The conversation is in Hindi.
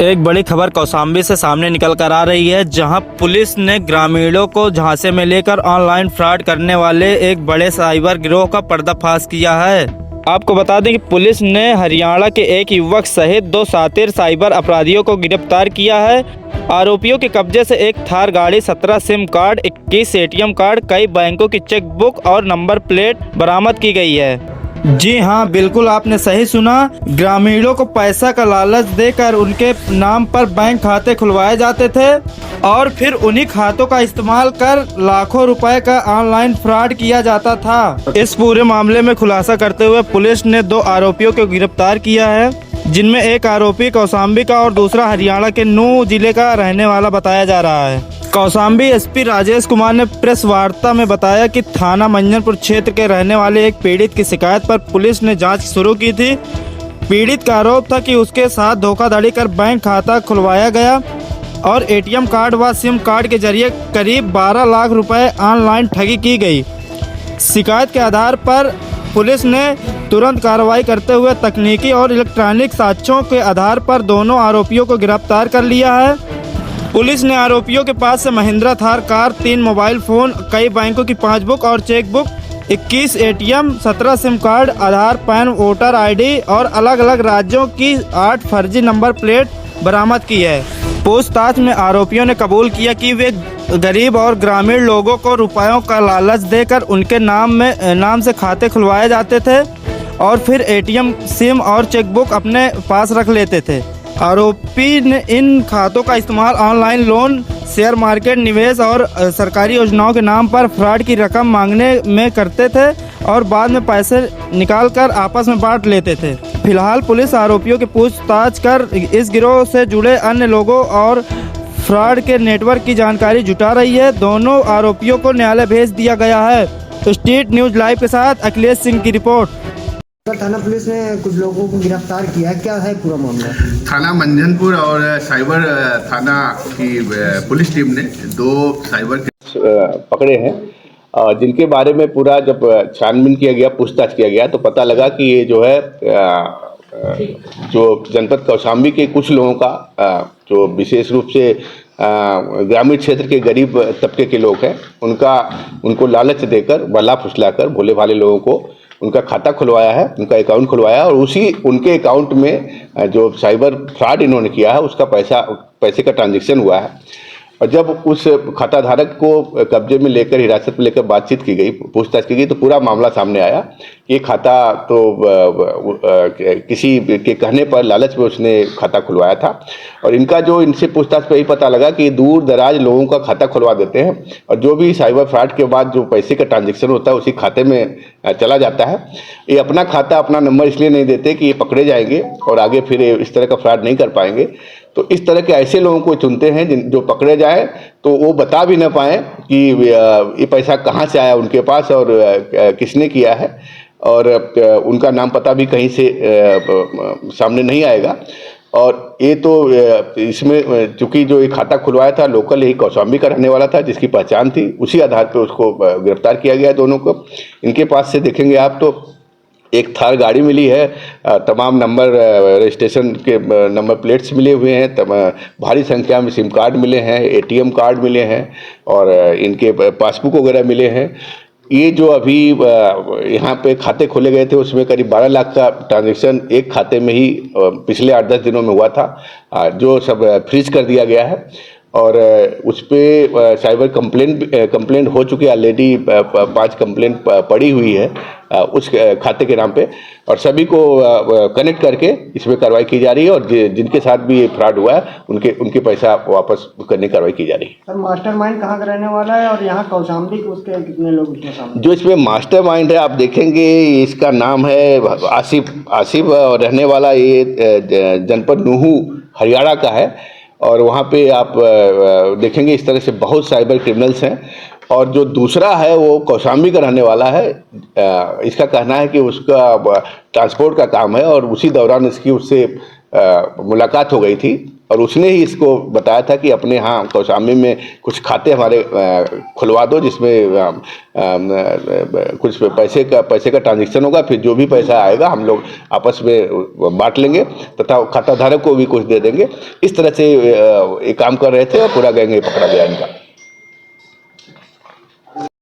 एक बड़ी खबर कौशाम्बी से सामने निकल कर आ रही है, जहां पुलिस ने ग्रामीणों को झांसे में लेकर ऑनलाइन फ्रॉड करने वाले एक बड़े साइबर गिरोह का पर्दाफाश किया है। आपको बता दें कि पुलिस ने हरियाणा के एक युवक सहित 2 शातिर साइबर अपराधियों को गिरफ्तार किया है। आरोपियों के कब्जे से एक थार गाड़ी, 17 सिम कार्ड, 21 एटीएम कार्ड, कई बैंकों की चेक बुक और नंबर प्लेट बरामद की गई है। जी हाँ, बिल्कुल आपने सही सुना। ग्रामीणों को पैसा का लालच देकर उनके नाम पर बैंक खाते खुलवाए जाते थे और फिर उन्हीं खातों का इस्तेमाल कर लाखों रुपए का ऑनलाइन फ्रॉड किया जाता था। इस पूरे मामले में खुलासा करते हुए पुलिस ने 2 आरोपियों को गिरफ्तार किया है, जिनमें एक आरोपी कौशाम्बी का और दूसरा हरियाणा के नूंह जिले का रहने वाला बताया जा रहा है। कौशाम्बी एसपी राजेश कुमार ने प्रेस वार्ता में बताया कि थाना मंजनपुर क्षेत्र के रहने वाले एक पीड़ित की शिकायत पर पुलिस ने जांच शुरू की थी। पीड़ित का आरोप था कि उसके साथ धोखाधड़ी कर बैंक खाता खुलवाया गया और एटीएम कार्ड व सिम कार्ड के जरिए करीब 12 लाख रुपए ऑनलाइन ठगी की गई। शिकायत के आधार पर पुलिस ने तुरंत कार्रवाई करते हुए तकनीकी और इलेक्ट्रॉनिक साक्ष्यों के आधार पर दोनों आरोपियों को गिरफ्तार कर लिया है। पुलिस ने आरोपियों के पास से Mahindra Thar car, 3 mobile phone, कई बैंकों की पासबुक और cheque book, 21 ATM, 17 SIM card, Aadhaar, PAN, voter ID और अलग अलग राज्यों की 8 फर्जी नंबर प्लेट बरामद की है। पूछताछ में आरोपियों ने कबूल किया कि वे गरीब और ग्रामीण लोगों को रुपयों का लालच देकर उनके नाम से खाते खुलवाए जाते थे और फिर एटीएम, सिम और चेकबुक अपने पास रख लेते थे। आरोपी ने इन खातों का इस्तेमाल ऑनलाइन लोन, शेयर मार्केट, निवेश और सरकारी योजनाओं के नाम पर फ्रॉड की रकम मांगने में करते थे और बाद में पैसे निकालकर आपस में बांट लेते थे। फिलहाल पुलिस आरोपियों की पूछताछ कर इस गिरोह से जुड़े अन्य लोगों और फ्रॉड के नेटवर्क की जानकारी जुटा रही है। दोनों आरोपियों को न्यायालय भेज दिया गया है। स्टेट न्यूज़ लाइव के साथ अखिलेश सिंह की रिपोर्ट। थाना पुलिस ने कुछ लोगों को गिरफ्तार किया, क्या है पूरा मामला? थाना मंजनपुर और साइबर थाना की पुलिस टीम ने 2 साइबर पकड़े हैं, जिनके बारे में पूरा जब छानबीन किया गया, पूछताछ किया गया तो पता लगा कि ये जो है जो जनपद कौशाम्बी के कुछ लोगों का जो विशेष रूप से ग्रामीण क्षेत्र के गरीब तबके के लोग हैं, उनको लालच देकर, बला फुसलाकर भोले भाले लोगों को उनका खाता खुलवाया है, उनका अकाउंट खुलवाया और उनके अकाउंट में जो साइबर फ्रॉड इन्होंने किया है उसका पैसे का ट्रांजैक्शन हुआ है। और जब उस खाता धारक को कब्जे में लेकर, हिरासत में लेकर बातचीत की गई, पूछताछ की गई तो पूरा मामला सामने आया। ये खाता तो किसी के कहने पर, लालच में उसने खाता खुलवाया था और इनसे पूछताछ पे ही पता लगा कि दूर दराज लोगों का खाता खुलवा देते हैं और जो भी साइबर फ्रॉड के बाद जो पैसे का ट्रांजैक्शन होता है उसी खाते में चला जाता है। ये अपना खाता, अपना नंबर इसलिए नहीं देते कि ये पकड़े जाएंगे और आगे फिर इस तरह का फ्रॉड नहीं कर पाएंगे। तो इस तरह के ऐसे लोगों को चुनते हैं जो पकड़े जाए तो वो बता भी ना पाएँ कि ये पैसा कहाँ से आया उनके पास और किसने किया है, और उनका नाम पता भी कहीं से सामने नहीं आएगा। और ये तो इसमें चूंकि जो ये खाता खुलवाया था लोकल यही कौशाम्बी का रहने वाला था, जिसकी पहचान थी, उसी आधार पर उसको गिरफ्तार किया गया दोनों को। इनके पास से देखेंगे आप तो एक थार गाड़ी मिली है, तमाम नंबर रजिस्ट्रेशन के नंबर प्लेट्स मिले हुए हैं, भारी संख्या में सिम कार्ड मिले हैं, एटीएम कार्ड मिले हैं और इनके पासबुक वगैरह मिले हैं। ये जो अभी यहाँ पे खाते खोले गए थे उसमें करीब 12 लाख का ट्रांजैक्शन एक खाते में ही पिछले 8-10 दिनों में हुआ था, जो सब फ्रीज कर दिया गया है और उस पर साइबर कंप्लेंट हो चुकी है। ऑलरेडी 5 कंप्लेंट पड़ी हुई है उस खाते के नाम पे और सभी को कनेक्ट करके इसमें कार्रवाई की जा रही है और जिनके साथ भी ये फ्रॉड हुआ है उनके पैसा वापस करने की कार्रवाई की जा रही है। सर, मास्टरमाइंड कहाँ का रहने वाला है और यहाँ कौशाम्बी के उसके कितने लोग इसमें शामिल? जो इसमें मास्टरमाइंड है आप देखेंगे, इसका नाम है आसिफ और रहने वाला ये जनपद नूंह हरियाणा का है और वहाँ पे आप देखेंगे इस तरह से बहुत साइबर क्रिमिनल्स हैं। और जो दूसरा है वो कौशाम्बी का रहने वाला है। इसका कहना है कि उसका ट्रांसपोर्ट का काम है और उसी दौरान उससे मुलाकात हो गई थी और उसने ही इसको बताया था कि अपने यहाँ कौशाम्बी में कुछ खाते हमारे खुलवा दो, जिसमें कुछ पैसे का ट्रांजेक्शन होगा, फिर जो भी पैसा आएगा हम लोग आपस में बांट लेंगे तथा खाता धारक को भी कुछ दे देंगे। इस तरह से ये काम कर रहे थे और पूरा गैंग पकड़ा गया इनका।